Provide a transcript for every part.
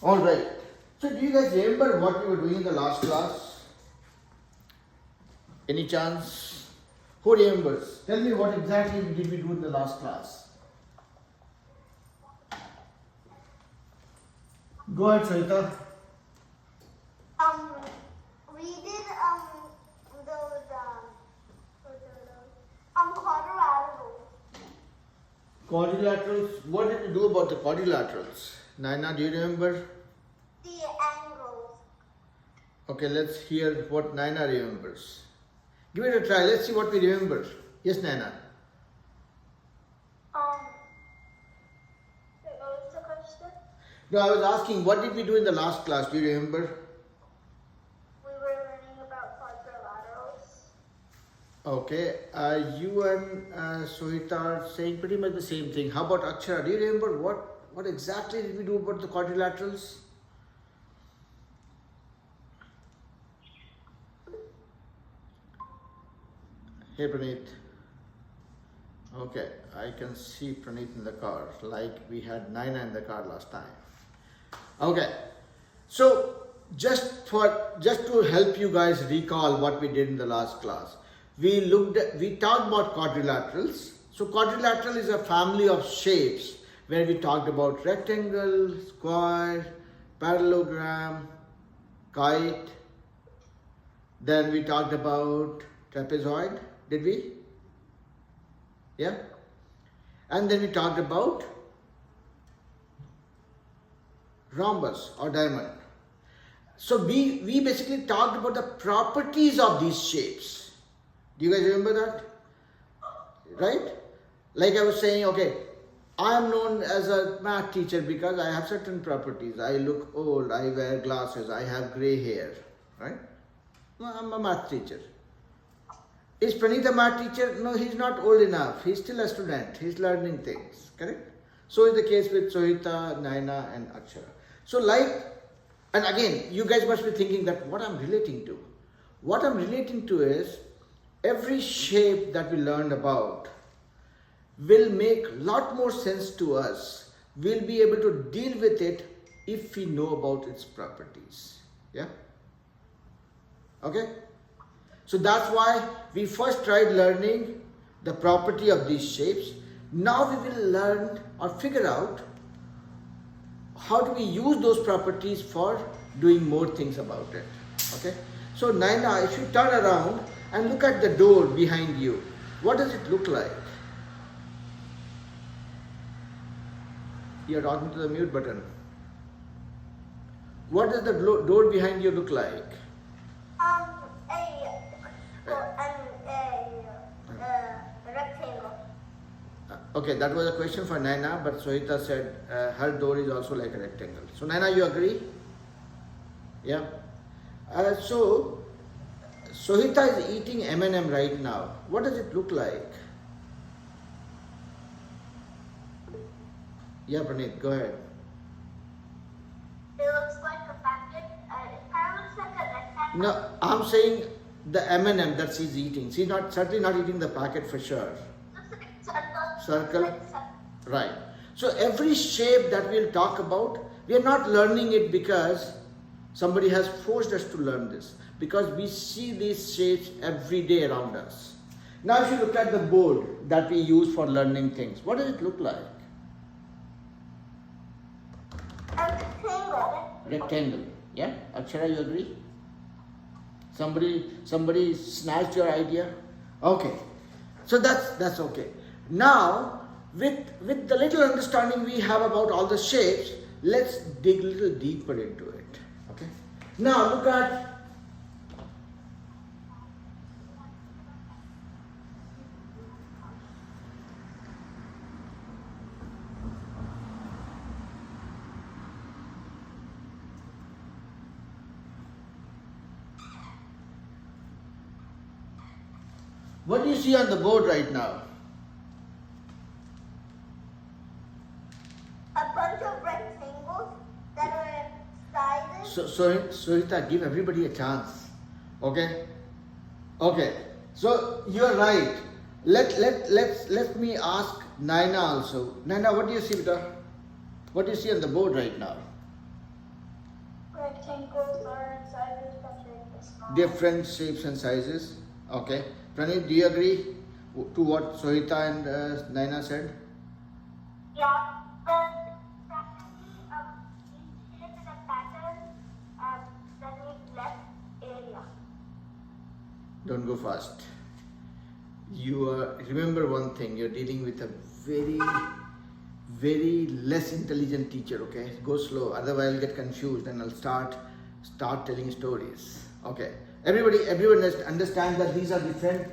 Alright. So do you guys remember what we were doing in the last class? Any chance? Who remembers? Tell me what exactly did we do in the last class? Go ahead, Sarita. We did those quadrilaterals. Quadrilaterals. What did we do about the quadrilaterals? Naina, do you remember? The angles. Okay, let's hear what Naina remembers. Give it a try. Let's see what we remember. Yes, Naina. What was the question? No, I was asking, what did we do in the last class? Do you remember? We were learning about quadrilaterals. Okay, you and Sohita are saying pretty much the same thing. How about Akshara? Do you remember what exactly did we do about the quadrilaterals? Hey Praneeth. Okay, I can see Praneeth in the car, like we had Naina in the car last time. Okay, so just to help you guys recall what we did in the last class, we talked about quadrilaterals. So quadrilateral is a family of shapes where we talked about rectangle, square, parallelogram, kite. Then we talked about trapezoid, did we? Yeah? And then we talked about rhombus or diamond. So we basically talked about the properties of these shapes. Do you guys remember that? Right? Like I was saying, okay, I am known as a math teacher because I have certain properties. I look old, I wear glasses, I have grey hair, right? No, I'm a math teacher. Is Praneeth a math teacher? No, he's not old enough. He's still a student. He's learning things, correct? So is the case with Sohita, Naina and Akshara. So and again, you guys must be thinking that what I'm relating to. What I'm relating to is every shape that we learned about will make a lot more sense to us. We'll be able to deal with it if we know about its properties. Yeah? Okay? So that's why we first tried learning the property of these shapes. Now we will learn or figure out how do we use those properties for doing more things about it. Okay? So Naina, if you turn around and look at the door behind you, what does it look like? You're talking to the mute button. What does the door behind you look like? A rectangle. Okay, that was a question for Naina, but Sohita said her door is also like a rectangle. So Naina, you agree? Yeah. So Sohita is eating M&M right now. What does it look like? Yeah, Praneeth, go ahead. It looks like a packet. It kind of looks like a rectangle. No, I'm saying the M&M that she's eating. She's certainly not eating the packet for sure. Looks like a Circle. Right. So every shape that we'll talk about, we are not learning it because somebody has forced us to learn this. Because we see these shapes every day around us. Now if you look at the board that we use for learning things, what does it look like? a rectangle. Rectangle. Yeah? Akshara, you agree? Somebody snatched your idea? Okay. So that's okay. Now, with the little understanding we have about all the shapes, let's dig a little deeper into it. Okay? Now look at what do you see on the board right now? A bunch of rectangles that are sizes. So Sohita, give everybody a chance. Okay? Okay. So you're right. Let me ask Naina also. Naina, what do you see, beta? What do you see on the board right now? rectangles are in sizes that are small. Different shapes and sizes. Okay. Praneet, do you agree to what Sohita and Naina said? Yeah, but practically, each shape in a pattern that needs less area. Don't go fast. You remember one thing, you're dealing with a very, very less intelligent teacher, okay? Go slow, otherwise I'll get confused and I'll start telling stories. Okay. Everyone understands that these are different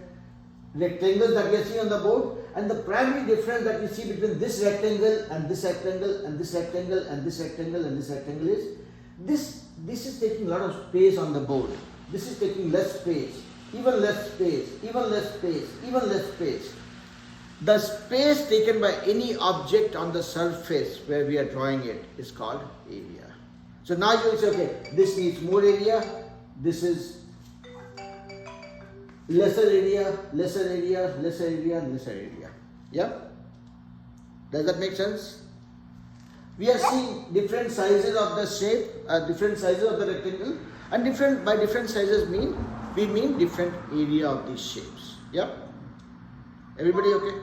rectangles that we are seeing on the board, and the primary difference that we see between this rectangle and this rectangle and this rectangle and this rectangle and this rectangle is this is taking a lot of space on the board. This is taking less space, even less space, even less space, even less space. The space taken by any object on the surface where we are drawing it is called area. So now you will say, okay, this needs more area, this is lesser area, lesser area, lesser area, lesser area. Yeah? Does that make sense? We are seeing different sizes of the shape, different sizes of the rectangle, and by different sizes we mean different area of these shapes. Yeah? Everybody okay?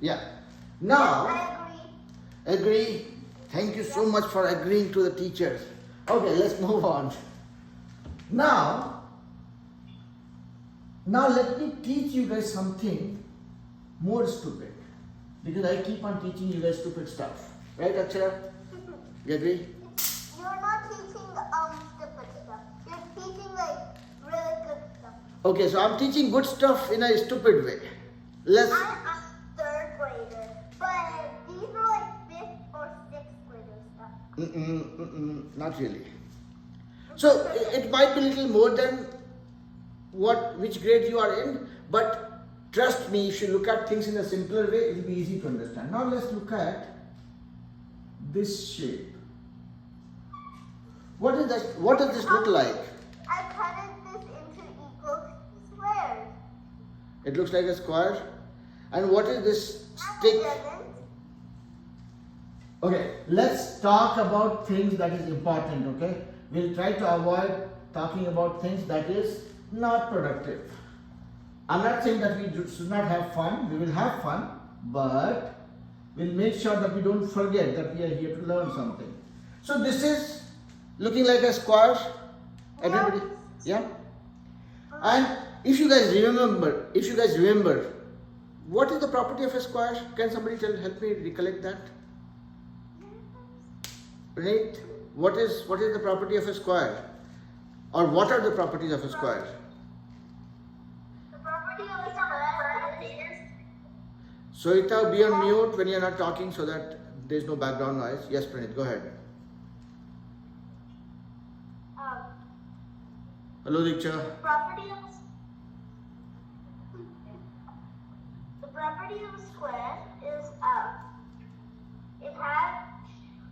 Yeah. Now, I agree. agree. Thank you so much for agreeing to the teachers. Okay, let's move on. Now let me teach you guys something more stupid, because I keep on teaching you guys stupid stuff. Right, Akshara? You agree? You're not teaching stupid stuff. You're teaching like really good stuff. Okay, so I'm teaching good stuff in a stupid way. Let's. I'm a third grader, but these are like fifth or sixth grader stuff. Not really. So it might be a little more than which grade you are in, but trust me, if you look at things in a simpler way, it will be easy to understand. Now let's look at this shape. What is that? What does this look like? I cut this into equal squares. It looks like a square. And what is this No, it stick? doesn't. Okay, let's talk about things that is important, okay? We'll try to avoid talking about things that is not productive. I'm not saying that we should not have fun. We will have fun, but we'll make sure that we don't forget that we are here to learn something. So this is looking like a square. Everybody, yeah? And if you guys remember, what is the property of a square? Can somebody help me recollect that? Right? What is the property of a square? Or what are the properties of a square? The property of a square is Sohita, be on mute when you're not talking so that there's no background noise. Yes, Pranit, go ahead. Hello, Diksha. the property of a square is it has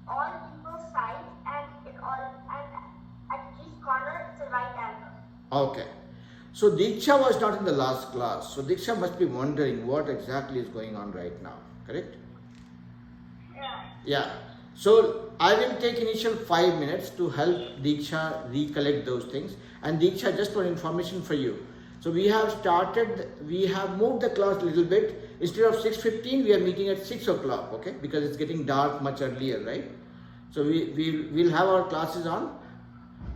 all equal sides and at each corner it's a right angle. Okay. So Diksha was not in the last class. So Diksha must be wondering what exactly is going on right now. Correct? Yeah. Yeah. So I will take initial 5 minutes to help Diksha recollect those things. And Diksha, just for information for you. So we have moved the class a little bit. Instead of 6:15, we are meeting at 6 o'clock, okay? Because it's getting dark much earlier, right? So we'll have our classes on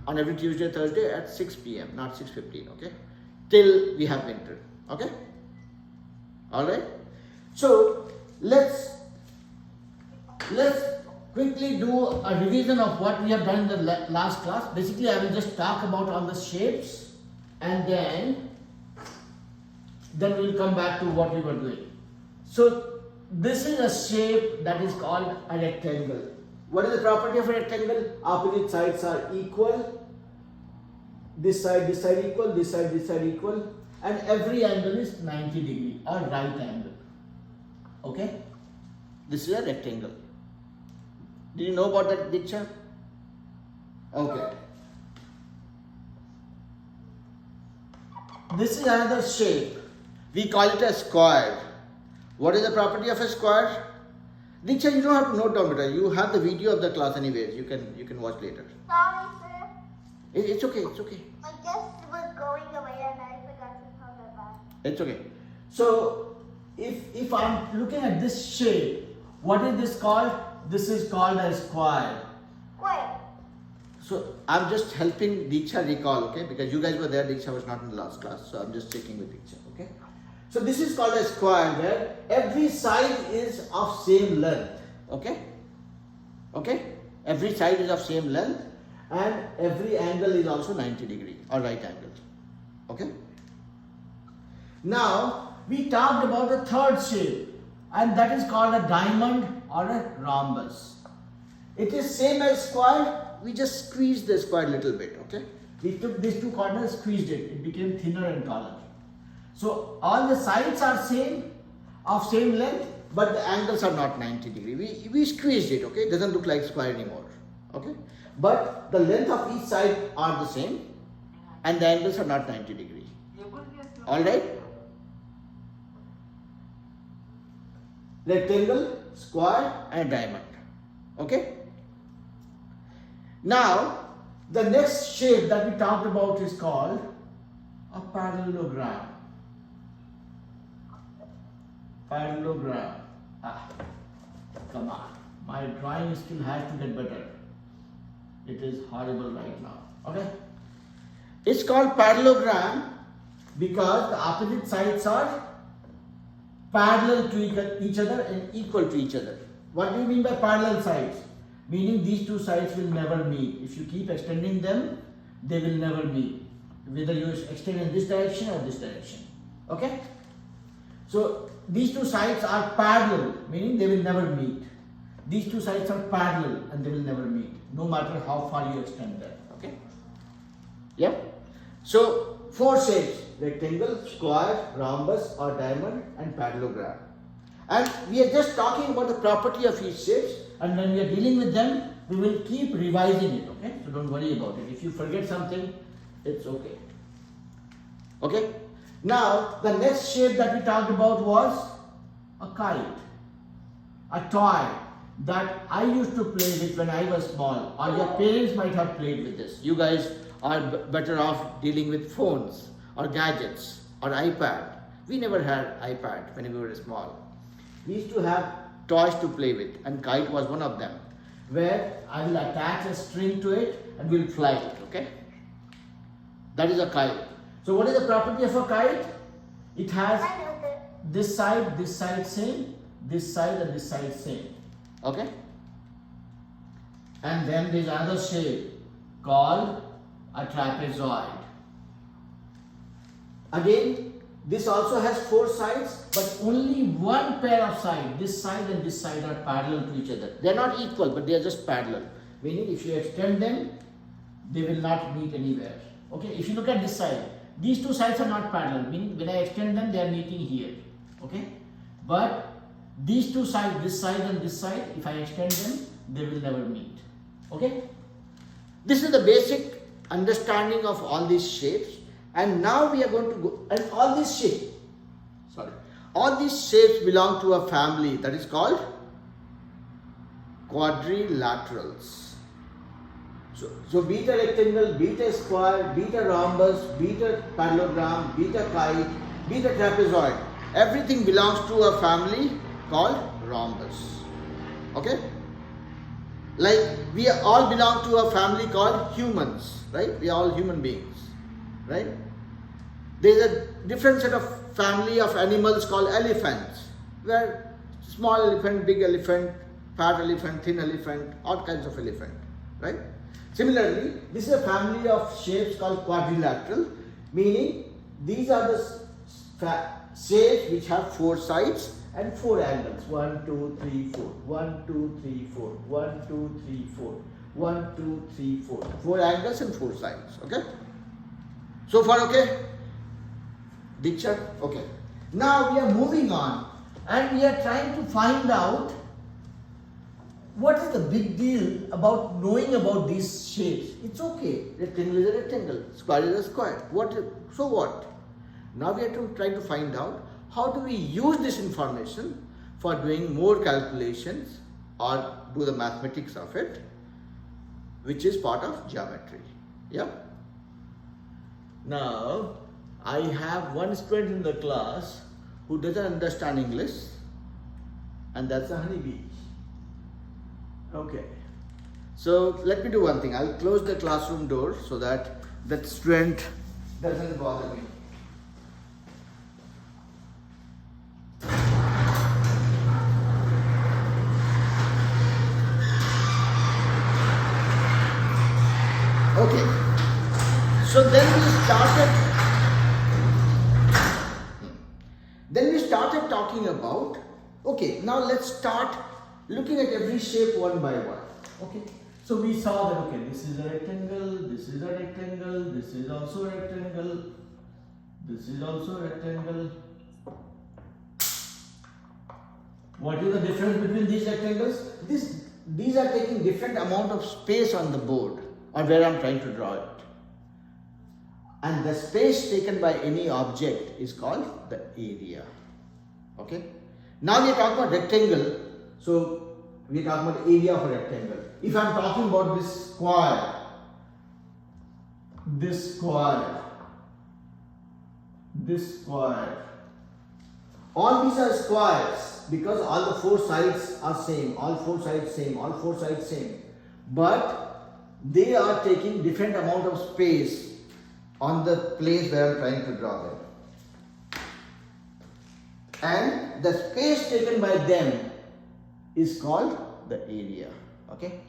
every Tuesday, Thursday at 6 p.m., not 6:15, okay? Till we have winter, okay? Alright? So let's quickly do a revision of what we have done in the last class. Basically, I will just talk about all the shapes and then we'll come back to what we were doing. So this is a shape that is called a rectangle. What is the property of a rectangle? Opposite sides are equal. This side equal, this side equal, and every angle is 90 degree or right angle. Okay? This is a rectangle. Did you know about that, Diksha? Okay. This is another shape. We call it a square. What is the property of a square? Diksha, you don't have to note down, beta. You have the video of the class anyways. You can watch later. Sorry, sir. It's okay. It's okay. My guest was going away and I forgot to tell her that. It's okay. So if I'm looking at this shape, what is this called? This is called a square. Wait. So I'm just helping Diksha recall, okay? Because you guys were there, Diksha was not in the last class, so I'm just checking with Diksha, okay? So this is called a square where every side is of same length, okay? Okay? Every side is of same length and every angle is also 90 degree or right angle, okay? Now we talked about the third shape and that is called a diamond or a rhombus. It is same as square. We just squeezed the square a little bit, okay? We took these two corners, squeezed it. It became thinner and taller. So all the sides are same, of same length, but the angles are not 90 degree. We squeezed it, okay? It doesn't look like square anymore, okay? But the length of each side are the same, and the angles are not 90 degree. All right? Rectangle, square, and diamond, okay? Now, the next shape that we talked about is called a parallelogram. Parallelogram. Come on. My drawing skill has to get better. It is horrible right now. Okay? It's called parallelogram because the opposite sides are parallel to each other and equal to each other. What do you mean by parallel sides? Meaning these two sides will never meet. If you keep extending them, they will never meet. Whether you extend in this direction or this direction. Okay? So these two sides are parallel, meaning they will never meet. These two sides are parallel and they will never meet, no matter how far you extend them. Okay? Yeah? So four shapes: rectangle, square, rhombus or diamond, and parallelogram. And we are just talking about the property of each shapes, and when we are dealing with them, we will keep revising it, okay? So don't worry about it. If you forget something, it's okay. Okay? Now, the next shape that we talked about was a kite, a toy that I used to play with when I was small, or your parents might have played with this. You guys are better off dealing with phones or gadgets or iPad. We never had iPad when we were small. We used to have toys to play with, and kite was one of them, where I will attach a string to it and we'll fly it, okay? That is a kite. So what is the property of a kite? It has this side same, this side and this side same, okay? And then there is another shape called a trapezoid. Again, this also has four sides, but only one pair of sides, this side and this side, are parallel to each other. They are not equal, but they are just parallel. Meaning if you extend them, they will not meet anywhere. Okay, if you look at this side, these two sides are not parallel, meaning when I extend them, they are meeting here. Okay, but these two sides, this side and this side, if I extend them, they will never meet. Okay, this is the basic understanding of all these shapes. And now we are going to go, and all these shapes belong to a family that is called quadrilaterals. So be it a rectangle, be it a square, be it a rhombus, be it a parallelogram, be it a kite, be it a trapezoid, everything belongs to a family called rhombus. Okay? Like we all belong to a family called humans, right? We are all human beings. Right? There is a different set of family of animals called elephants, where small elephant, big elephant, fat elephant, thin elephant, all kinds of elephant, right? Similarly, this is a family of shapes called quadrilateral, meaning these are the shapes which have four sides and four angles. 1, 2, 3, 4. 1, 2, 3, 4. 1, 2, 3, 4. 1, 2, 3, 4. Four angles and four sides. Okay? So far, okay? Diksha? Okay. Now we are moving on and we are trying to find out what is the big deal about knowing about these shapes. It's okay. Rectangle is a rectangle, square is a square. So what? Now we are trying to find out how do we use this information for doing more calculations or do the mathematics of it, which is part of geometry. Yeah. Now, I have one student in the class who doesn't understand English, and that's a honeybee. Okay. So let me do one thing. I'll close the classroom door so that that student doesn't bother me. Okay. So then we started talking about, okay, now let's start looking at every shape one by one. Okay. So we saw that, okay, this is a rectangle, this is a rectangle, this is also a rectangle, this is also a rectangle. What is the difference between these rectangles? These are taking different amount of space on the board or where I'm trying to draw it. And the space taken by any object is called the area. Okay. Now we are talking about rectangle. So we are talking about area of a rectangle. If I am talking about this square, all these are squares because all the four sides are same, all four sides same. But they are taking different amount of space on the place where I am trying to draw them. And the space taken by them is called the area. Okay.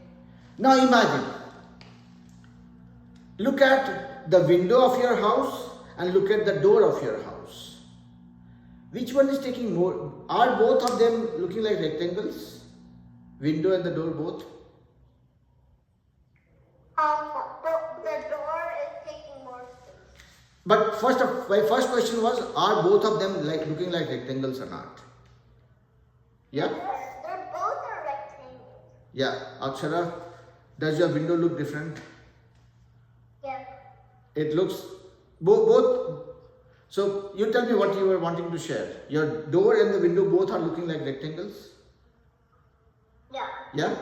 Now imagine, look at the window of your house and look at the door of your house. Which one is taking more? Are both of them looking like rectangles? Window and the door both? The door is taking more space. But my first question was, are both of them looking like rectangles or not? Yeah? They're both are rectangles. Yeah. Akshara, does your window look different? Yeah. It looks both. So you tell me what you were wanting to share. Your door and the window both are looking like rectangles? Yeah. Yeah?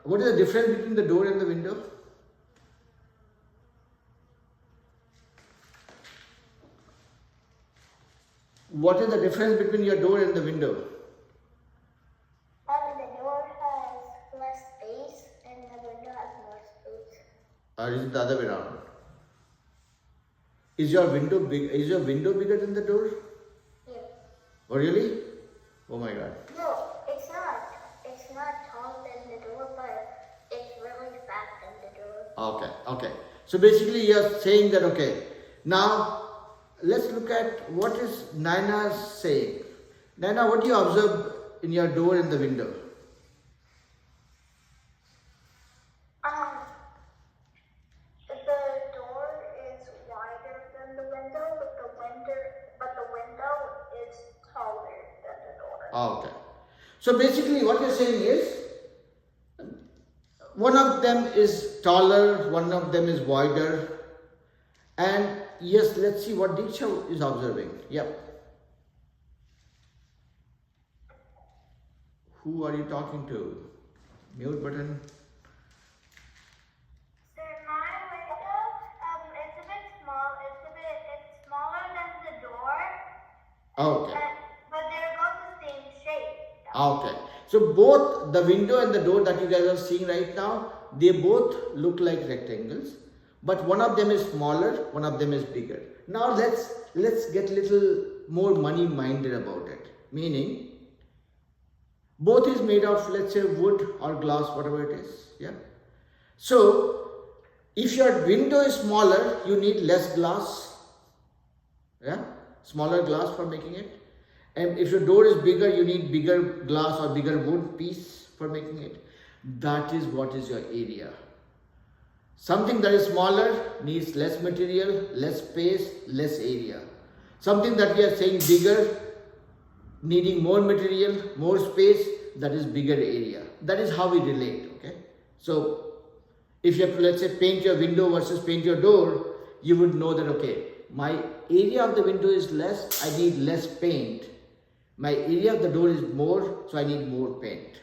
What is the difference between the door and the window? What is the difference between your door and the window? The door has less space and the window has more space. Or is it the other way around? Is your window bigger than the door? Yeah. Oh really? Oh my God. No, it's not. It's not taller than the door, but it's really fat than the door. Okay. So basically you are saying that, okay, now let's look at what is Naina saying. Naina, what do you observe in your door and the window? The door is wider than the window, but the window is taller than the door. Okay. So basically what you're saying is, one of them is taller, one of them is wider, and yes, let's see what Diksha is observing. Yep. Who are you talking to? Mute button. So my window, it's a bit small. It's smaller than the door. Okay. But they're both the same shape. Okay. So both the window and the door that you guys are seeing right now, they both look like rectangles, but one of them is smaller, one of them is bigger. Now let's get little more money minded about it. Meaning, both is made of, let's say, wood or glass, whatever it is. Yeah. So if your window is smaller, you need less glass. Yeah. Smaller glass for making it. And if your door is bigger, you need bigger glass or bigger wood piece for making it. That is what is your area. Something that is smaller needs less material, less space, less area. Something that we are saying bigger, needing more material, more space, that is bigger area. That is how we relate, okay? So, if you have to, let's say, paint your window versus paint your door, you would know that, okay, my area of the window is less, I need less paint. My area of the door is more, so I need more paint.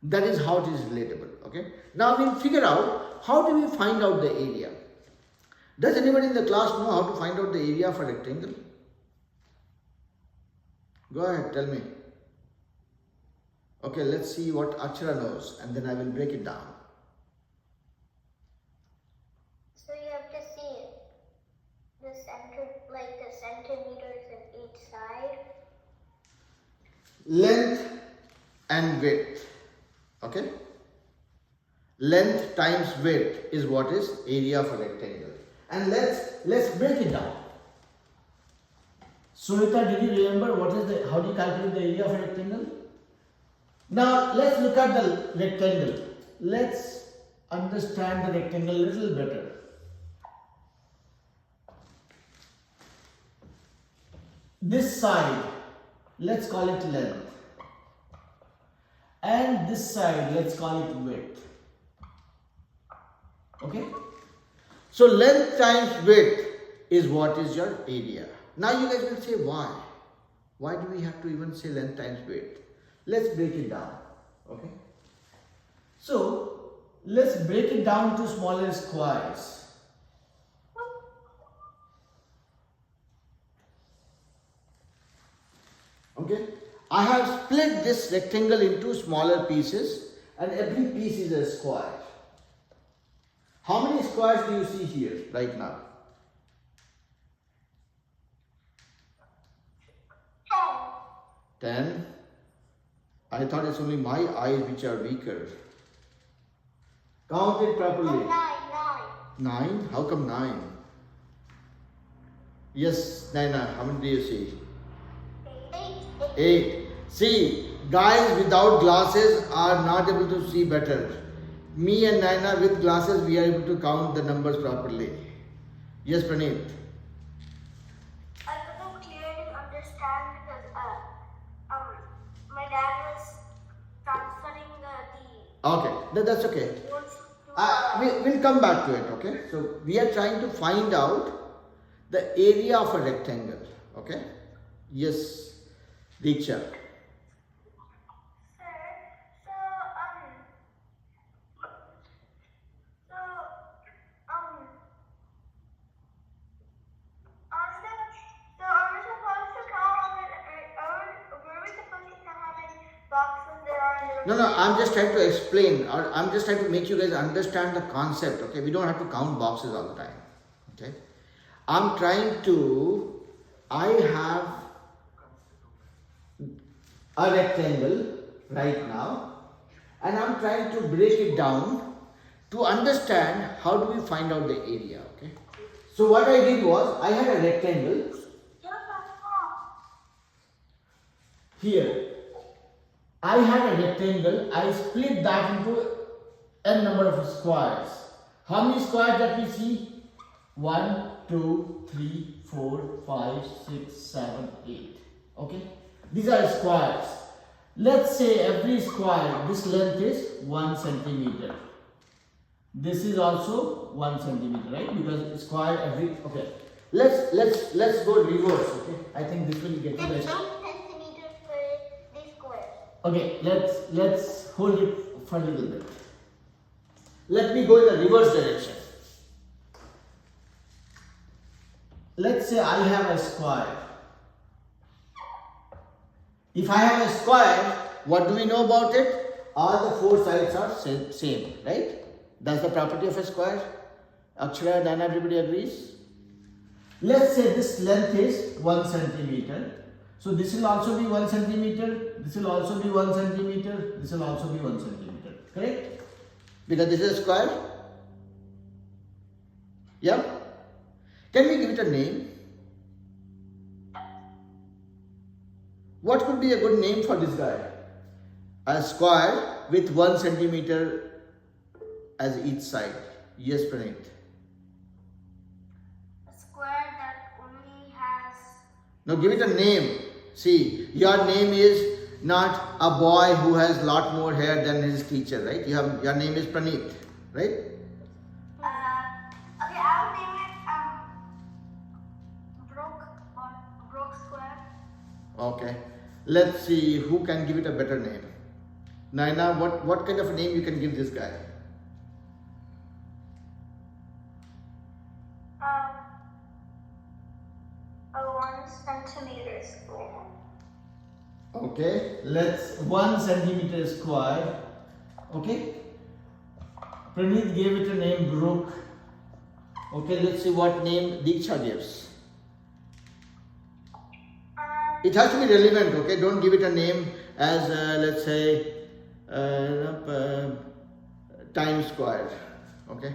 That is how it is relatable. Okay. Now we'll figure out how do we find out the area. Does anybody in the class know how to find out the area of a rectangle? Go ahead, tell me. Okay, let's see what Akshara knows and then I will break it down. So you have to see the center, like the centimeters in each side. Length and width. Okay? Length times width is what is area of a rectangle. And let's break it down. Sunita, did you remember how do you calculate the area of a rectangle? Now let's look at the rectangle. Let's understand the rectangle a little better. This side, let's call it length. And this side, let's call it width. Okay? So length times width is what is your area. Now you guys will say why? Why do we have to even say length times width? Let's break it down. Okay? So let's break it down to smaller squares. Okay? I have split this rectangle into smaller pieces and every piece is a square. How many squares do you see here right now? 10. I thought it's only my eyes which are weaker. Count it properly. 9? How come 9? Yes, Naina, how many do you see? 8. See, guys without glasses are not able to see better. Me and Naina with glasses, we are able to count the numbers properly. Yes, Praneeth. I couldn't clearly understand because my dad was transferring the Okay, that's okay. notes to We'll come back to it, okay? So, we are trying to find out the area of a rectangle, okay? Yes, Diksha. No, I'm just trying to explain or I'm just trying to make you guys understand the concept, okay? We don't have to count boxes all the time, okay? I have a rectangle right now and I'm trying to break it down to understand how do we find out the area, okay? So what I did was, I had a rectangle here. I had a rectangle, I split that into n number of squares. How many squares that we see? 1, 2, 3, 4, 5, 6, 7, 8. Okay? These are squares. Let's say every square, this length is 1 centimeter. This is also 1 centimeter, right? Because square every, okay. Let's go reverse, okay? I think this will get you guys. Okay, let's hold it for a little bit. Let me go in the reverse direction. Let's say I have a square. If I have a square, what do we know about it? All the 4 sides are same, right? That's the property of a square. Akshara, Dana, everybody agrees? Let's say this length is 1 centimeter. So this will also be 1 centimeter, this will also be 1 centimeter, this will also be 1 centimeter, correct? Because this is a square. Yeah? Can we give it a name? What could be a good name for this guy? A square with 1 centimeter as each side. Yes, Praneeth. a square that only has. Now give it a name. See, your name is not a boy who has lot more hair than his teacher, right? Your name is Praneeth, right? Okay, I'll name it Broke Square. Okay. Let's see who can give it a better name. Naina, what kind of a name you can give this guy? A 1 centimeter square. Okay, let's 1 centimeter square. Okay, Praneeth gave it a name Brook. Okay, let's see what name Diksha gives. It has to be relevant. Okay, don't give it a name as let's say Times Square. Okay.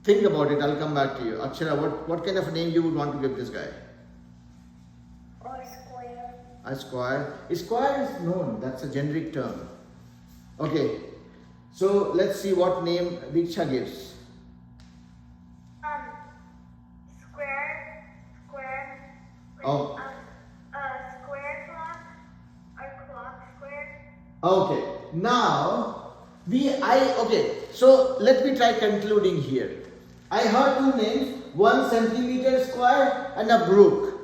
Think about it. I'll come back to you. Akshara, what kind of a name you would want to give this guy? Or square. A square. A square is known. That's a generic term. Okay. So let's see what name Diksha gives. Square. Oh. Square clock or clock square. Okay. Now okay. So let me try concluding here. I heard two names, 1 centimeter square and a Brook.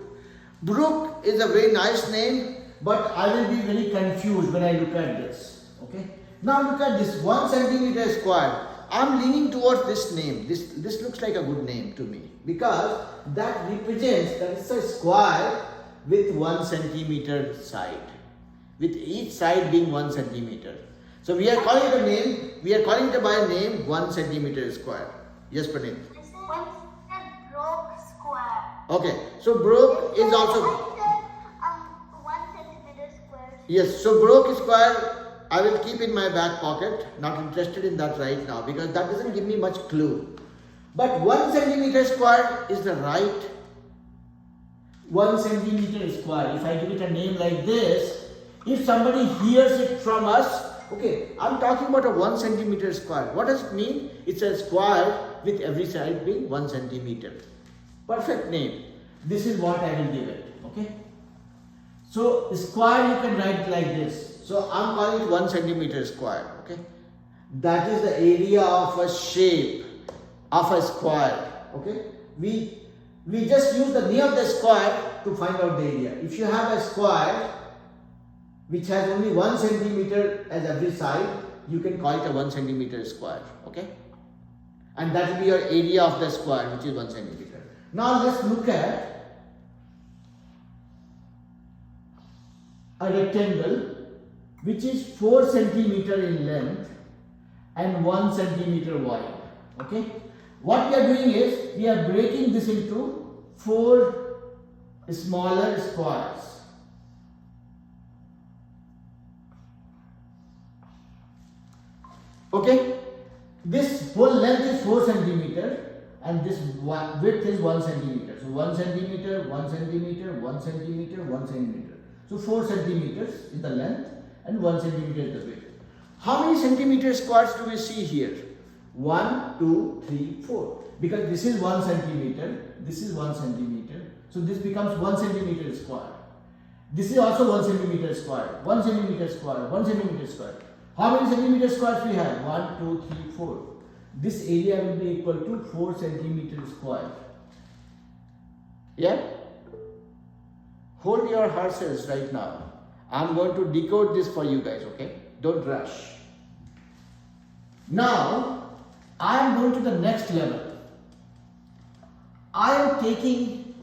Brook is a very nice name, but I will be very confused when I look at this. Okay. Now look at this 1 centimeter square. I'm leaning towards this name. This looks like a good name to me because that represents that it's a square with 1 centimeter side, with each side being 1 centimeter. So we are calling it a name. We are calling it by a name 1 centimeter square. Yes, Praneeth. This is a Brook square. Okay. So Brook is also. I said 1 centimeter square. Yes. So Brook square. I will keep in my back pocket. Not interested in that right now because that doesn't give me much clue. But 1 centimeter square is the right 1 centimeter square. If I give it a name like this, if somebody hears it from us, okay, I'm talking about a 1 centimeter square. What does it mean? It's a square with every side being 1 centimeter. Perfect name. This is what I will give it. Okay. So square you can write like this. So I'm calling it 1 centimeter square. Okay. That is the area of a shape of a square. Okay. We just use the name of the square to find out the area. If you have a square which has only 1 centimeter as every side, you can call it a 1 centimeter square. Okay. And that will be your area of the square, which is 1 centimeter. Now let's look at a rectangle which is 4 centimeter in length and 1 centimeter wide. Okay. What we are doing is we are breaking this into 4 smaller squares. Okay. This whole length is 4 centimeter and this width is 1 centimeter. So 1 centimeter, 1 centimeter, 1 centimeter, 1 centimeter. So 4 centimeters is the length and 1 centimeter is the width. How many centimeter squares do we see here? 1, 2, 3, 4. Because this is 1 centimeter, this is 1 centimeter. So this becomes 1 centimeter square. This is also 1 centimeter square, 1 centimeter square, 1 centimeter square. How many centimeter squares we have? 1, 2, 3, 4. This area will be equal to 4 centimeter square. Yeah? Hold your horses right now. I'm going to decode this for you guys, okay? Don't rush. Now, I am going to the next level. I am taking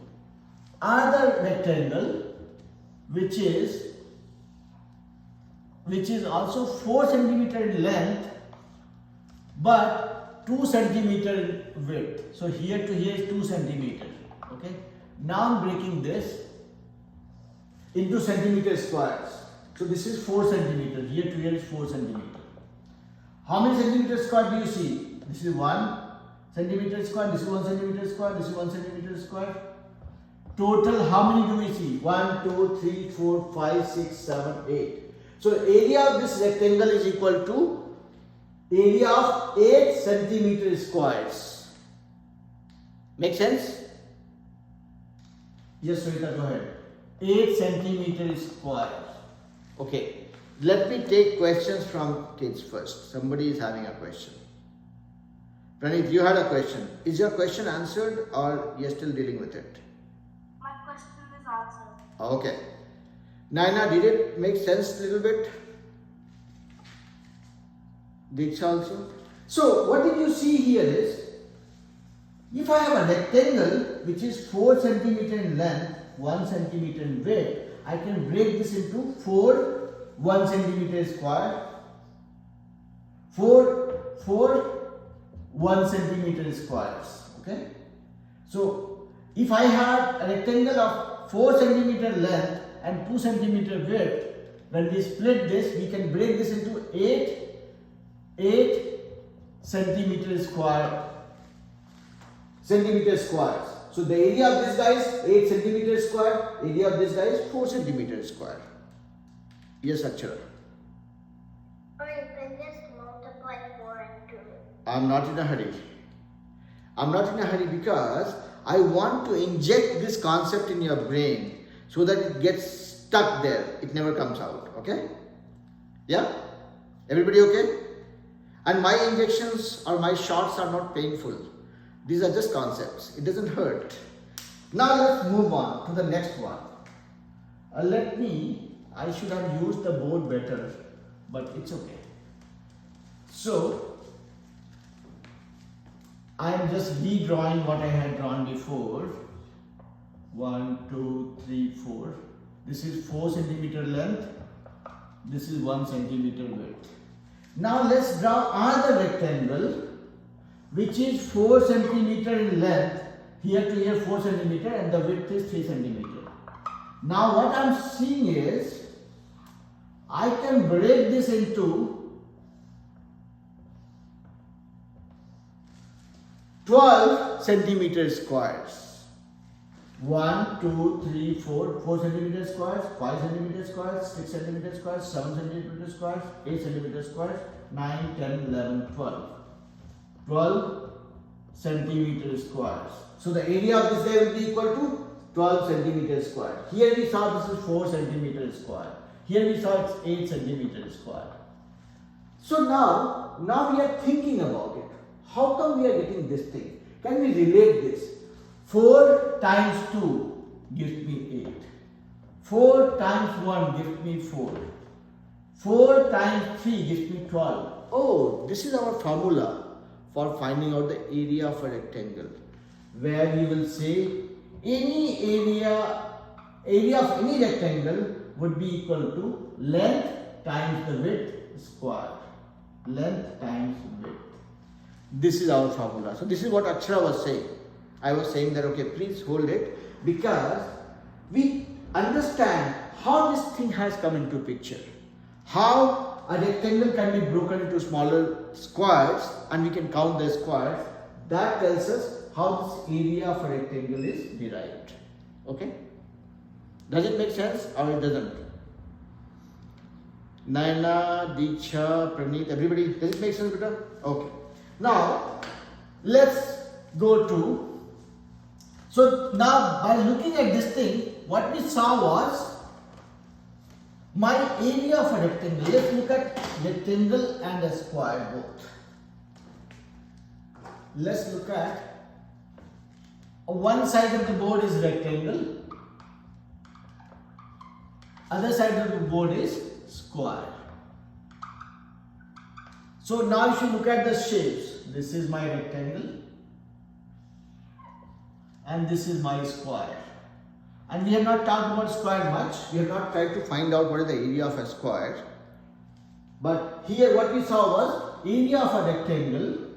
another rectangle which is also 4 centimeter in length but 2 centimeter in width. So here to here is 2 centimeter. Okay. Now I'm breaking this into centimeter squares. So this is 4 centimeter. Here to here is 4 centimeter. How many centimeter square do you see? This is 1 centimeter square. This is 1 centimeter square. This is 1 centimeter square. Total, how many do we see? 1, 2, 3, 4, 5, 6, 7, 8. So area of this rectangle is equal to area of 8 centimeter squares. Make sense? Yes, Sarita, go ahead. 8 centimeter squares. Okay. Let me take questions from kids first. Somebody is having a question. Praneeth, you had a question. Is your question answered or you're still dealing with it? My question is answered. Okay. Naina, did it make sense a little bit? Diksha also? So, what did you see here is, if I have a rectangle which is 4 centimeter in length, 1 centimeter in width, I can break this into 4 1 centimeter square, 4 1 centimeter squares. Okay? So, if I have a rectangle of 4 centimeter length and 2 centimeter width, when we split this, we can break this into 8 centimeter squares. So the area of this guy is 8 centimeter square, area of this guy is 4 centimeter square. Yes, Akshara. Or you can just multiply 4 and 2. I'm not in a hurry. I'm not in a hurry because I want to inject this concept in your brain so that it gets stuck there. It never comes out. Okay? Yeah? Everybody okay? And my injections or my shots are not painful. These are just concepts. It doesn't hurt. Now let's move on to the next one. I should have used the board better, but it's okay. So, I am just redrawing what I had drawn before. 1, 2, 3, 4. This is 4 centimeter length. This is 1 centimeter width. Now let's draw another rectangle which is 4 centimeter in length, here to here 4 centimeter, and the width is 3 centimeter. Now what I am seeing is, I can break this into 12 centimeter squares. 1, 2, 3, 4, 4 centimeter squares, 5 centimeter squares, 6 centimeter squares, 7 centimeter squares, 8 centimeter squares, 9, 10, 11, 12. 12 centimeter squares. So the area of this guy will be equal to 12 centimeter square. Here we saw this is 4 centimeter square. Here we saw it's 8 centimeter square. So now we are thinking about it. How come we are getting this thing? Can we relate this? 4 times 2 gives me 8. 4 times 1 gives me 4. 4 times 3 gives me 12. Oh, this is our formula for finding out the area of a rectangle, where we will say any area of any rectangle would be equal to length times the width square. Length times width. This is our formula. So this is what Akshara was saying. I was saying that, okay, please hold it, because we understand how this thing has come into picture. How a rectangle can be broken into smaller squares and we can count the squares. That tells us how this area of a rectangle is derived. Okay? Does it make sense or it doesn't? Naina, Diksha, Praneeth, everybody, does it make sense, Beta? Okay. Now, let's go to, so now by looking at this thing, what we saw was my area of a rectangle. Let's look at rectangle and a square both. Let's look at one side of the board is rectangle, other side of the board is square. So now if you look at the shapes, this is my rectangle and this is my square. And we have not talked about square much. We have not tried to find out what is the area of a square. But here what we saw was area of a rectangle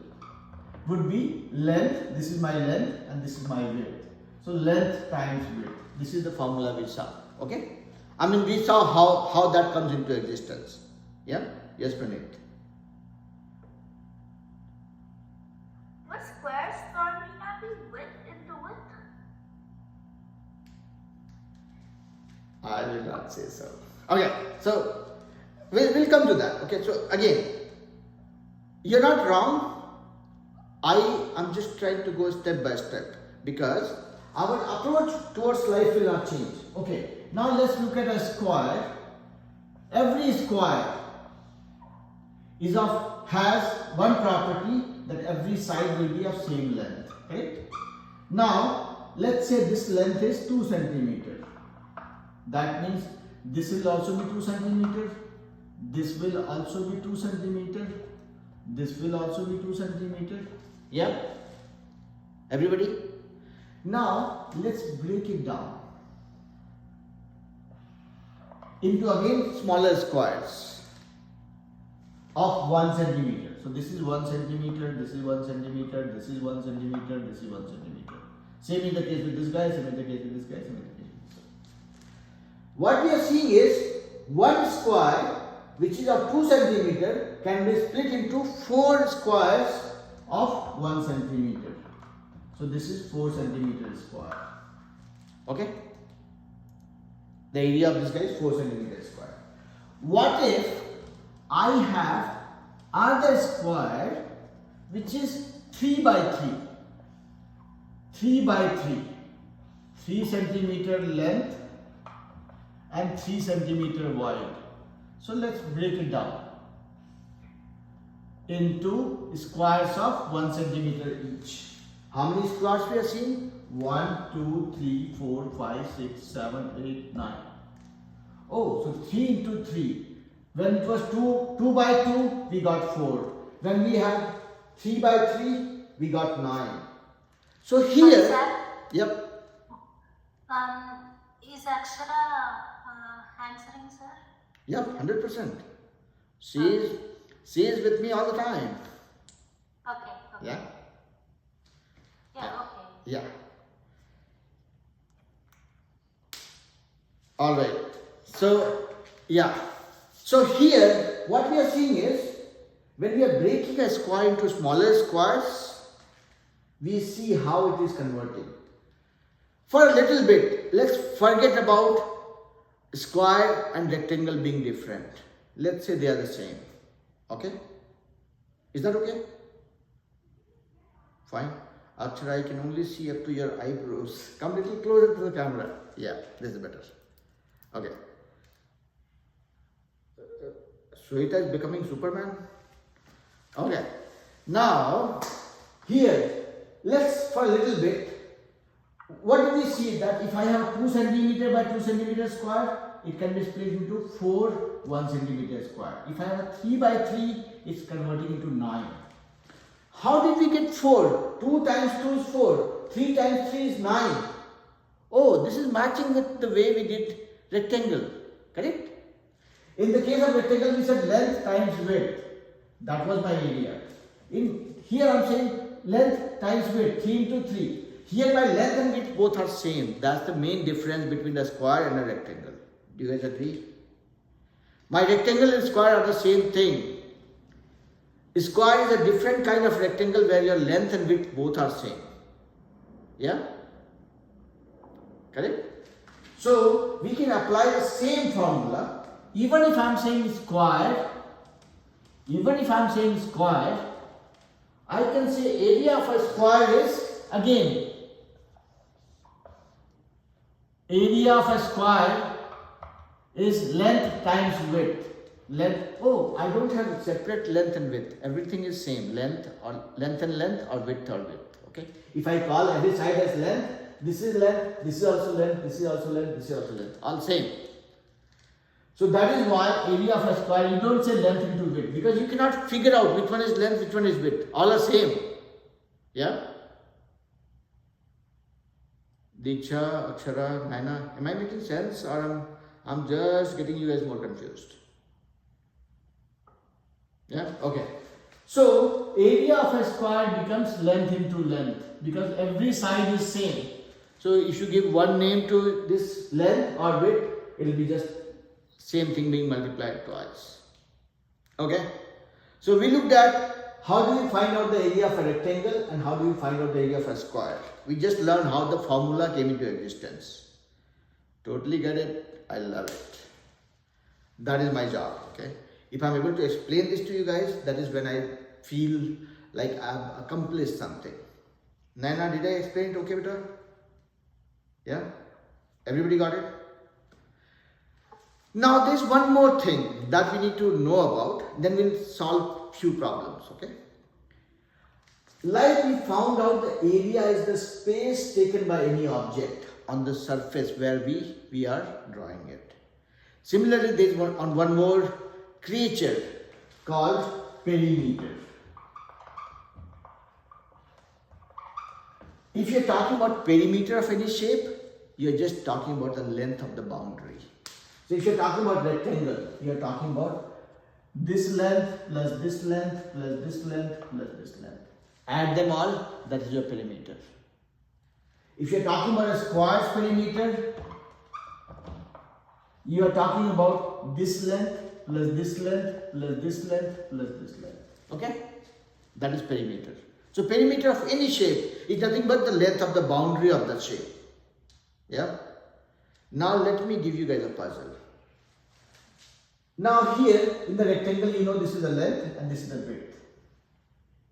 would be length. This is my length and this is my width. So length times width. This is the formula we saw. Okay? I mean, we saw how that comes into existence. Yeah? Yes, Praneeth. What squares normally have width into width? I will not say so. Okay, so we'll come to that. Okay, so again, you're not wrong. I am just trying to go step by step because our approach towards life will not change. Okay, now let's look at a square. Every square has one property. that every side will be of same length, correct? Now, let's say this length is 2 centimeter. That means this will also be 2 centimeter. This will also be 2 centimeter. This will also be 2 centimeter. Yep. Everybody? Now, let's break it down into again smaller squares of 1 centimeter. So this is 1 centimeter, this is 1 centimeter, this is 1 centimeter, this is 1 centimeter. Same is the case with this guy, same is the case with this guy, same is the case with this guy. What we are seeing is one square which is of 2 centimeter can be split into 4 squares of 1 centimeter. So this is 4 centimeter square. Okay? The area of this guy is 4 centimeter square. What if I have other square which is 3 by 3? 3 by 3. 3 centimeter length and 3 centimeter wide. So let's break it down into squares of 1 centimeter each. How many squares we are seeing? 1, 2, 3, 4, 5, 6, 7, 8, 9. Oh, so 3 into 3. When it was 2 by 2, we got 4. When we had 3 by 3, we got 9. So here, Sir, yep, is Akshara answering, sir? yep, 100%. She is with me all the time. Okay, okay. Yeah, Yeah, okay. yeah. All right. So, yeah. So here, what we are seeing is, when we are breaking a square into smaller squares, we see how it is converting. For a little bit, let's forget about square and rectangle being different. Let's say they are the same. Okay? Is that okay? Fine. Akshara, I can only see up to your eyebrows. Come a little closer to the camera. Yeah, this is better. Okay. Shweta is becoming Superman. Okay. Now, here, let's for a little bit. What do we see? That if I have 2 centimeter by 2 centimeter square, it can be split into 4 1 centimeter square. If I have a 3 by 3, it's converting into 9. How did we get 4? 2 times 2 is 4. 3 times 3 is 9. Oh, this is matching with the way we did rectangle. Correct? In the case of rectangle, we said length times width. That was my area. In here, I am saying length times width, 3 into 3. Here, my length and width both are same. That's the main difference between a square and a rectangle. Do you guys agree? My rectangle and square are the same thing. A square is a different kind of rectangle where your length and width both are same. Yeah? Correct? So, we can apply the same formula. Even if I am saying square, I can say area of a square is, again, area of a square is length times width. Length, oh, I don't have separate length and width. Everything is same. Length and length or width or width. Okay? If I call every side as length, this is length, this is also length, this is also length, this is also length. All same. So that is why area of a square, you don't say length into width, because you cannot figure out which one is length, which one is width. All are same. Yeah? Diksha, Akshara, Naina, am I making sense, or I'm just getting you guys more confused? Yeah? Okay. So area of a square becomes length into length, because every side is same. So if you give one name to this length or width, it will be just same thing being multiplied twice. Okay? So we looked at how do we find out the area of a rectangle and how do we find out the area of a square. We just learned how the formula came into existence. Totally get it? I love it. That is my job. Okay? If I'm able to explain this to you guys, that is when I feel like I've accomplished something. Naina, did I explain it okay, beta? Yeah? Everybody got it? Now there's one more thing that we need to know about, then we'll solve few problems, okay? Like we found out the area is the space taken by any object on the surface where we are drawing it. Similarly, there is one more creature called perimeter. If you are talking about perimeter of any shape, you are just talking about the length of the boundary. So if you are talking about rectangle, you are talking about this length plus this length plus this length plus this length. Add them all, that is your perimeter. If you are talking about a square's perimeter, you are talking about this length plus this length plus this length plus this length. Okay? That is perimeter. So perimeter of any shape is nothing but the length of the boundary of the shape. Yeah? Now let me give you guys a puzzle. Now here in the rectangle, you know this is the length and this is the width.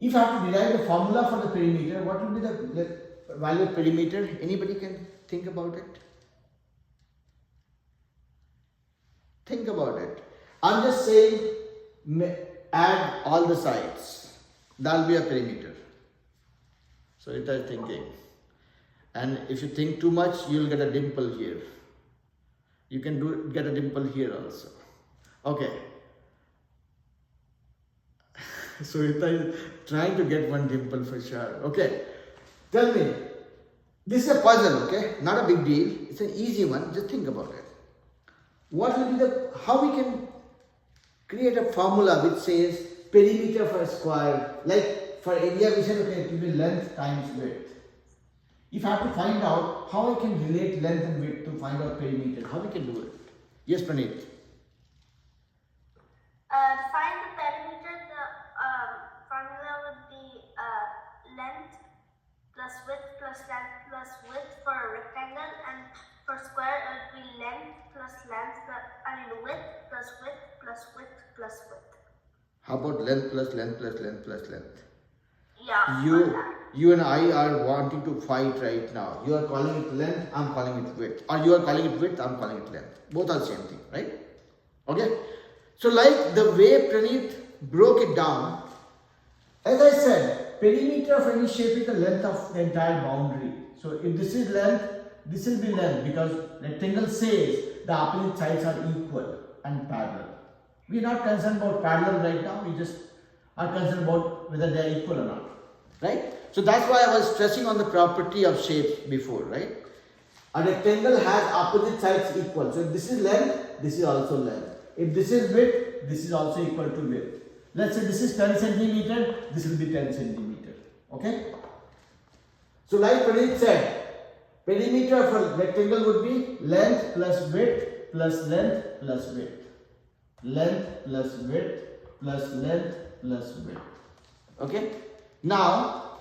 If I have to derive the formula for the perimeter, what will be the value of perimeter? Anybody can think about it? Think about it. I'm just saying add all the sides. That will be a perimeter. So it is thinking. And if you think too much, you will get a dimple here. You can get a dimple here also. Okay. So Ita is trying to get one dimple for sure. Okay. Tell me. This is a puzzle, okay? Not a big deal. It's an easy one. Just think about it. What will be how we can create a formula which says perimeter for a square. Like for area we said, okay, it will be length times width. If I have to find out how I can relate length and width to find out perimeter, how we can do it? Yes, Praneeth. To find the perimeter, the formula would be length plus width for a rectangle, and for square it would be length plus width plus width plus width plus width. How about length plus length plus length plus length? Yeah. You and I are wanting to fight right now. You are calling it length, I'm calling it width. Or you are calling it width, I'm calling it length. Both are the same thing, right? Okay? So like the way Praneeth broke it down, as I said, perimeter of any shape is the length of the entire boundary. So if this is length, this will be length because rectangle says the opposite sides are equal and parallel. We are not concerned about parallel right now, we just are concerned about whether they are equal or not. Right? So that's why I was stressing on the property of shapes before, right? A rectangle has opposite sides equal. So if this is length, this is also length. If this is width, this is also equal to width. Let's say this is 10 centimeter, this will be 10 centimeter. Okay? So like Praneeth said, perimeter of a rectangle would be length plus width plus length plus width. Length plus width plus length plus width. Okay? Now,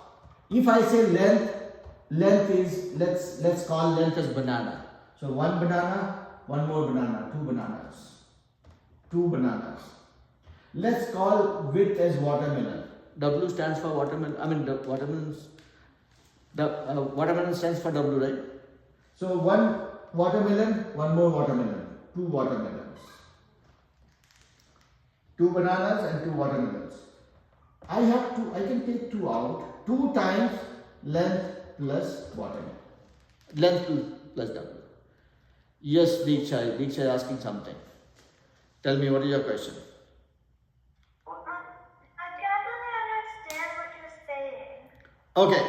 if I say length is, let's call length as banana. So one banana, one more banana, two bananas. Let's call width as watermelon. W stands for watermelon. I mean, watermelon stands for W, right? So one watermelon, one more watermelon, two watermelons. Two bananas and two watermelons. I can take 2 out. 2 times length plus watermelon. Length plus W. Yes, Diksha is asking something. Tell me, what is your question? I can't really understand what you're saying. Okay.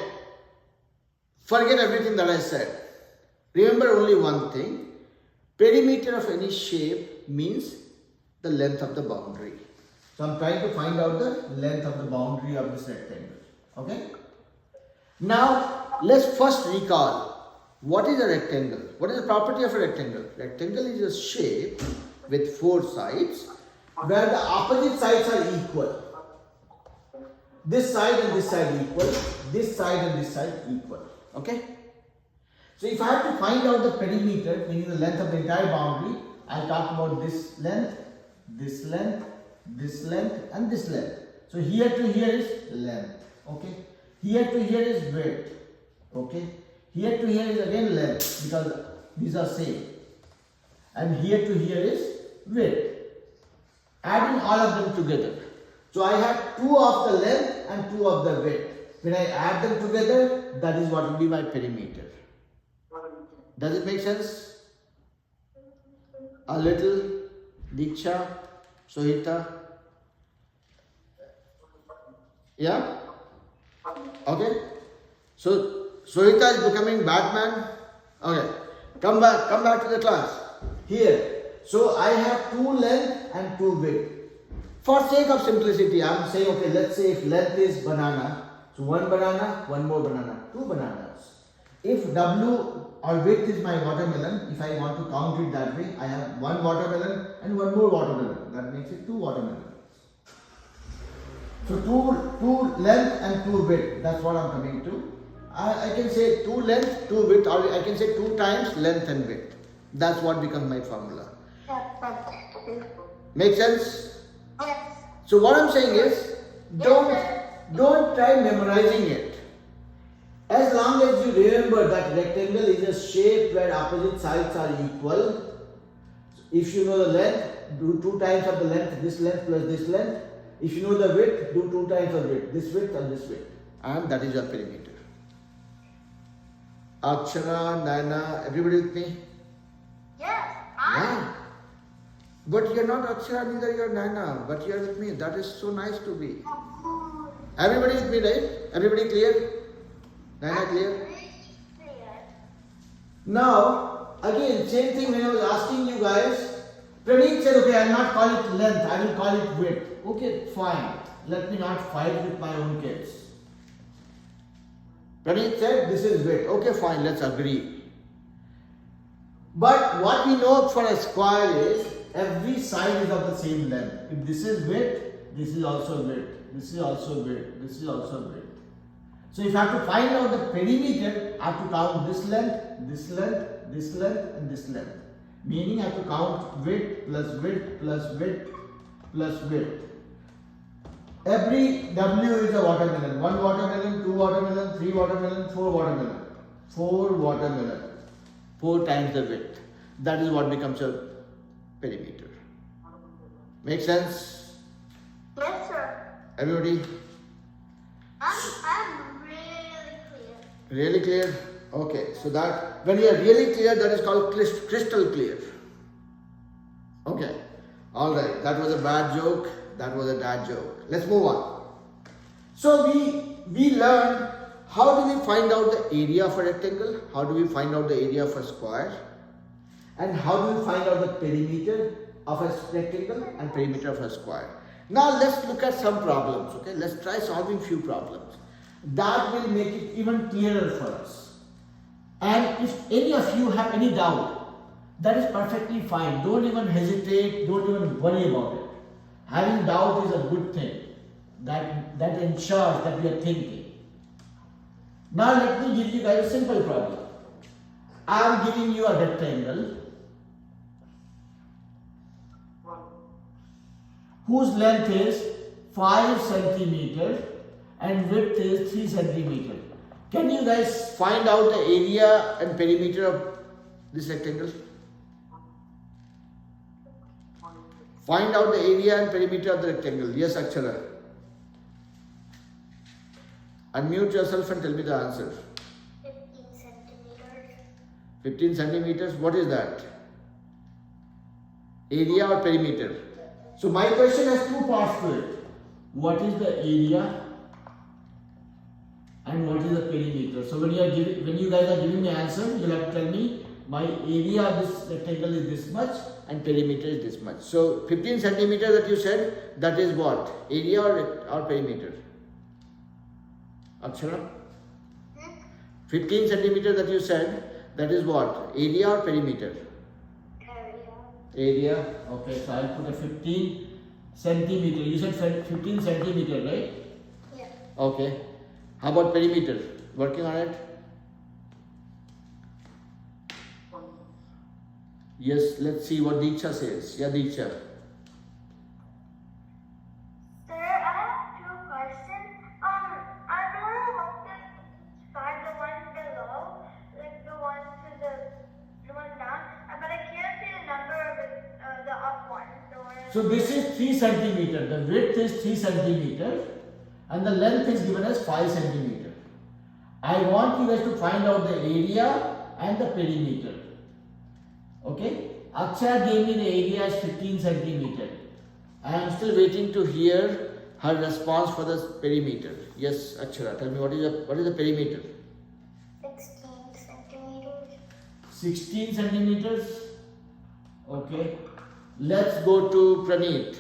Forget everything that I said. Remember only one thing. Perimeter of any shape means the length of the boundary. So I'm trying to find out the length of the boundary of this rectangle. Okay? Now, let's first recall what is a rectangle. What is the property of a rectangle? Rectangle is a shape with 4 sides where the opposite sides are equal. This side and this side equal. This side and this side equal. Okay? So if I have to find out the perimeter, meaning the length of the entire boundary, I'll talk about this length, this length, this length and this length. So here to here is length. Okay? Here to here is width. Okay? Here to here is again length because these are same. And here to here is width. Adding all of them together. So I have 2 of the length and 2 of the width. When I add them together, that is what will be my perimeter. Does it make sense? A little, Diksha, Sohita. Yeah? Okay? So Sohita is becoming Batman. Okay. Come back to the class. Here. So I have 2 length and 2 width. For sake of simplicity, I am saying, okay, let's say if length is banana, so 1 banana, 1 more banana, 2 bananas. If W or width is my watermelon, if I want to count it that way, I have 1 watermelon and 1 more watermelon. That makes it 2 watermelons. So 2 length and 2 width, that's what I am coming to. I can say 2 length, 2 width, or I can say 2 times length and width. That's what becomes my formula. Make sense? Yes. So what I'm saying is, don't try memorizing it. As long as you remember that rectangle is a shape where opposite sides are equal. If you know the length, do 2 times of the length, this length plus this length. If you know the width, do 2 times of width, this width and this width. And that is your perimeter. Akshara, Naina, everybody with me? Yes. Yeah. But you're not Akshara, neither you're Naina, but you're with me. That is so nice to be. Everybody with me, right? Everybody clear? Naina clear? Now, again, same thing when I was asking you guys. Praneet said, okay, I'll not call it length, I will call it width. Okay, fine. Let me not fight with my own kids. Praneet said, this is width. Okay, fine, let's agree. But what we know for a square is, every side is of the same length. If this is width, this is also width. This is also width. This is also width. So if I have to find out the perimeter, I have to count this length, this length, this length and this length. Meaning I have to count width plus width plus width plus width. Every W is a watermelon. 1 watermelon, 2 watermelon, 3 watermelon, 4 watermelon. 4 watermelon. 4 times the width. That is what becomes a perimeter. Make sense? Yes, sir. Everybody? I'm really clear. Really clear? Okay, so that when you are really clear, that is called crystal clear. Okay, alright, that was a bad joke, that was a dad joke. Let's move on. So we learned how do we find out the area of a rectangle, how do we find out the area of a square, and how do we find out the perimeter of a rectangle and perimeter of a square. Now let's look at some problems, okay? Let's try solving few problems. That will make it even clearer for us. And if any of you have any doubt, that is perfectly fine. Don't even hesitate, don't even worry about it. Having doubt is a good thing. That ensures that we are thinking. Now let me give you guys a simple problem. I am giving you a rectangle whose length is 5 centimeters and width is 3 centimeters. Can you guys find out the area and perimeter of this rectangle? Find out the area and perimeter of the rectangle. Yes, Akshara. Unmute yourself and tell me the answer. 15 centimeters. 15 centimeters, what is that? Area or perimeter? So my question has 2 parts to it. What is the area and what is the perimeter? So when you guys are giving me answer, you will have to tell me my area of this rectangle is this much and perimeter is this much. So 15 centimeters that you said, that is what? Area or perimeter? Akshara? 15 centimeters that you said, that is what? Area or perimeter? Area. Okay, so I'll put a 15 centimeter. You said 15 centimeter, right? Yeah. Okay. How about perimeter? Working on it? Yes, let's see what Diksha says. Yeah, Diksha. Sir, I have 2 questions. I know I want to start the one below, like the one to the one down, but I can't see the number of the up one. So this is 3 centimeter. The width is 3 centimeter and the length is given as 5 centimeter. I want you guys to find out the area and the perimeter. Okay? Akshara gave me the area as 15 centimeter. I am still waiting to hear her response for the perimeter. Yes, Akshara, tell me what is the perimeter? 16 centimeters. 16 centimeters. Okay. Let's go to Praneeth.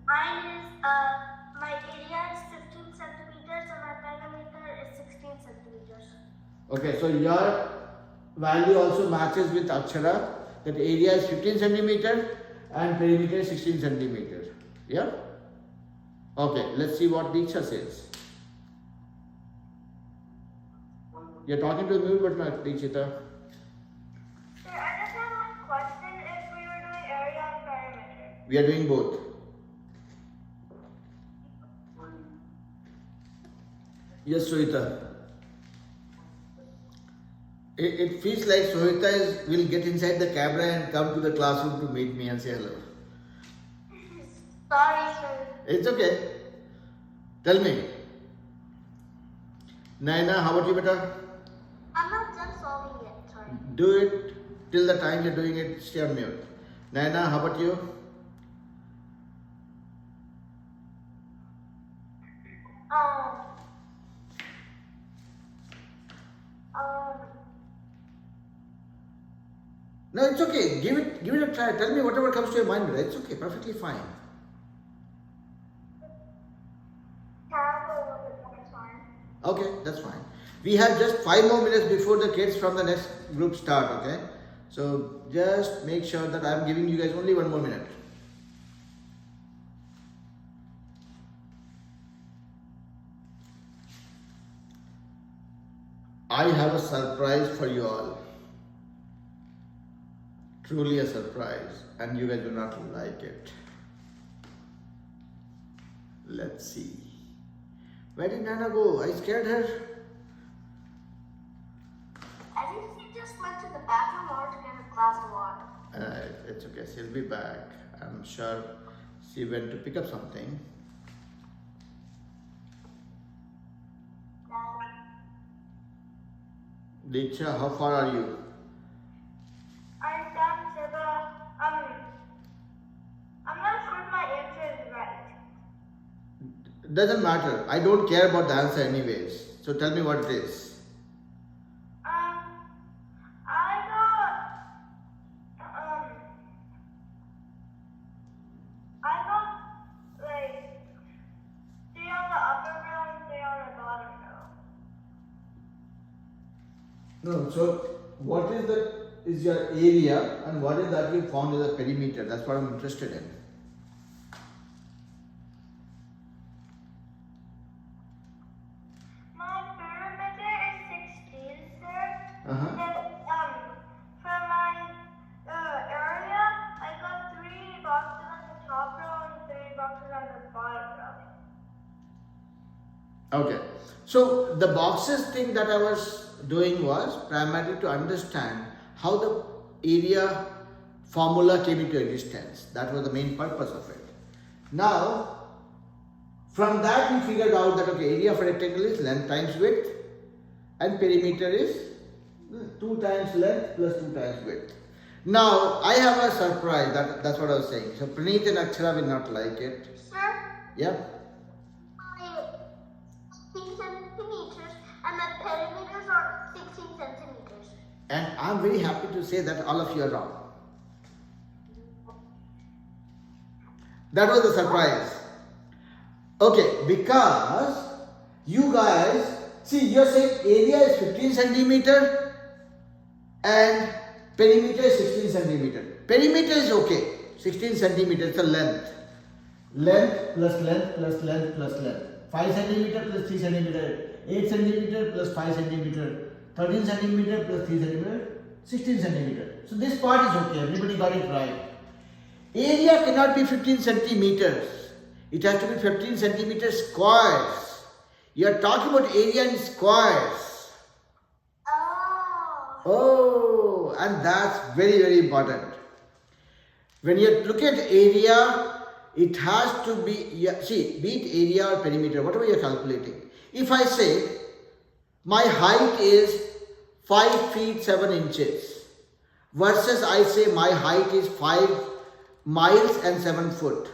Mine is, my area is 15 centimeters and my perimeter is 16 centimeters. Okay, so your value also matches with Akshara. That area is 15 centimeter and perimeter is 16 centimeter. Yeah? Okay, let's see what Diksha says. You're talking to me, but not Dikshita. Sir, I just have one question if we were doing area and perimeter. We are doing both. Yes, Sohita. It feels like Sohita will get inside the camera and come to the classroom to meet me and say hello. Sorry, sir. It's okay. Tell me. Naina, how about you, beta? I'm not done solving yet, sorry. Do it till the time you're doing it, stay on mute. Naina, how about you? No, it's okay. Give it a try. Tell me whatever comes to your mind. It's okay. Perfectly fine. Okay, that's fine. We have just 5 more minutes before the kids from the next group start, okay? So just make sure that I'm giving you guys only 1 more minute. I have a surprise for you all. Truly a surprise, and you guys do not like it. Let's see. Where did Nana go? I scared her. I think she just went to the bathroom or to get a glass of water. It's okay, she'll be back. I'm sure she went to pick up something. Diksha, how far are you? I'm down to the, I'm not sure if my answer is right. Doesn't matter. I don't care about the answer anyways. So tell me what it is. I got like 3 on the upper row and 3 on the bottom row. No, so what is your area and what is that you found as a perimeter? That's what I'm interested in. My perimeter is 16, sir. Uh-huh. And for my area, I got 3 boxes on the top row and 3 boxes on the bottom row. Okay. So the boxes thing that I was doing was primarily to understand how the area formula came into existence. That was the main purpose of it. Now, from that we figured out that okay, area of a rectangle is length times width and perimeter is 2 times length plus 2 times width. Now, I have a surprise. That's what I was saying. So Praneeth and Akshara will not like it. Sir, Yeah? my 16 centimeters and my perimeters are 16 centimeters. And I'm very happy to say that all of you are wrong. That was the surprise. Okay, because you guys, see, you're saying area is 15 centimeter and perimeter is 16 centimeter. Perimeter is okay, 16 centimeter, it's a length. Length plus length plus length plus length. 5 centimeter plus 3 centimeter, 8 centimeter plus 5 centimeter, 13 centimeter plus 3 centimeter, 16 centimeter. So this part is okay, everybody got it right. Area cannot be 15 centimeters. It has to be 15 centimeter squares. You are talking about area in squares. Oh, and that's very, very important. When you look at area, it has to be, see, be it area or perimeter, whatever you're calculating, If I say my height is 5 feet 7 inches versus I say my height is 5 miles and 7 foot,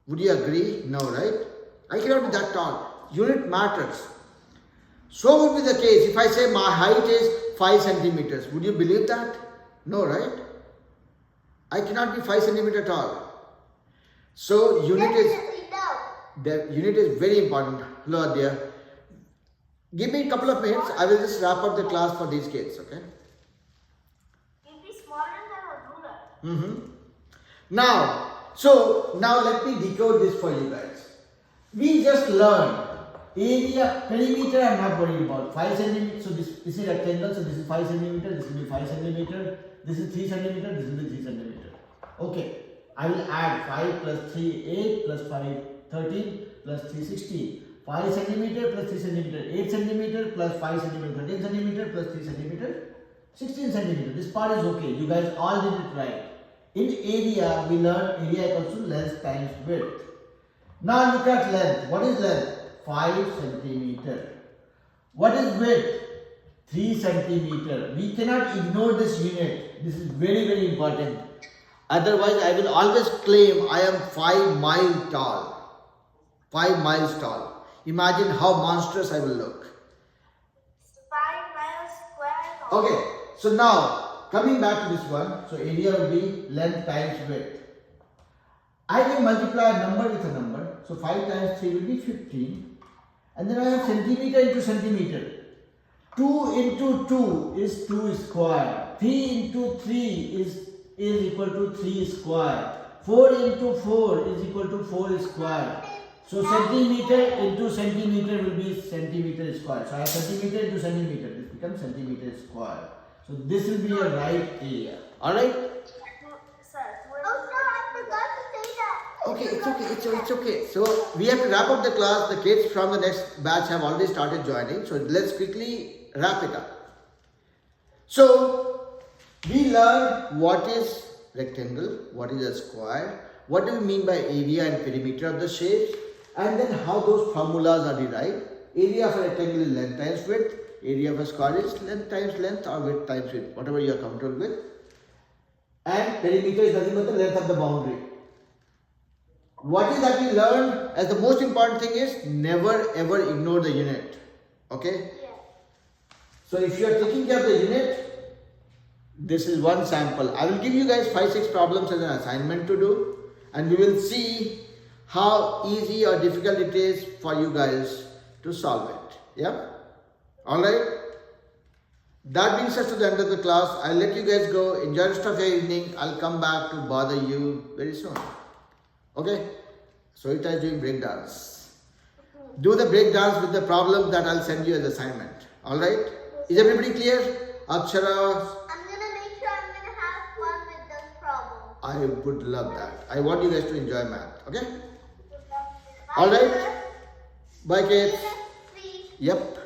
would you agree? No, right? I cannot be that tall. Unit matters. So would be the case if I say my height is 5 centimeters. Would you believe that? No, right? I cannot be 5 centimeter tall. So unit is Definitely no. the unit is very important. Hello dear. Give me a couple of minutes. I will just wrap up the class for these kids. Okay. You'd be smaller than a ruler. Now let me decode this for you guys. We just learned area, perimeter I'm not worried about. 5 centimeters, so this is rectangle, so this is 5 centimeter, this will be 5 centimeter, this is 3 centimeter, this will be 3 centimeter. Okay, I will add 5 plus 3, 8 plus 5, 13 plus 3, 16. 5 centimeter plus 3 centimeter, 8 centimeter plus 5 centimeter, 13 centimeter plus 3 centimeter, 16 centimeter. This part is okay. You guys all did it right. In area, we learned area equals to length times width. Now look at length. What is length? 5 centimeter. What is width? 3 centimeter. We cannot ignore this unit. This is very, very important. Otherwise, I will always claim I am 5 miles tall. 5 miles tall. Imagine how monstrous I will look. 5 miles square. Okay, so now coming back to this one, so area will be length times width. I can multiply a number with a number, so 5 times 3 will be 15, and then I have centimeter into centimeter. 2 into 2 is 2 square, 3 into 3 is equal to 3 square, 4 into 4 is equal to 4 square. So centimeter into centimeter will be centimeter square. So I have centimeter into centimeter. This becomes centimeter square. So this will be a right area. Alright? Sir, I forgot to say that. Okay, it's okay. So we have to wrap up the class. The kids from the next batch have already started joining. So let's quickly wrap it up. So we learned what is rectangle, what is a square, what do we mean by area and perimeter of the shapes, and then how those formulas are derived. Area of a rectangle is length times width, area of a square is length times length or width times width, whatever you are comfortable with. And perimeter is nothing but the length of the boundary. What is that we learned as the most important thing is never ever ignore the unit. Okay? Yeah. So if you are taking care of the unit, this is one sample. I will give you guys 5-6 problems as an assignment to do, and we will see how easy or difficult it is for you guys to solve it. Yeah? Alright? That brings us to the end of the class. I'll let you guys go. Enjoy the rest of your evening. I'll come back to bother you very soon. Okay? So it is doing break dance. Do the break dance with the problem that I'll send you as assignment. Alright? Is everybody clear? Akshara, I'm gonna make sure I'm gonna have fun with this problem. I would love that. I want you guys to enjoy math. Okay? Alright? Bye kids. Please. Yep.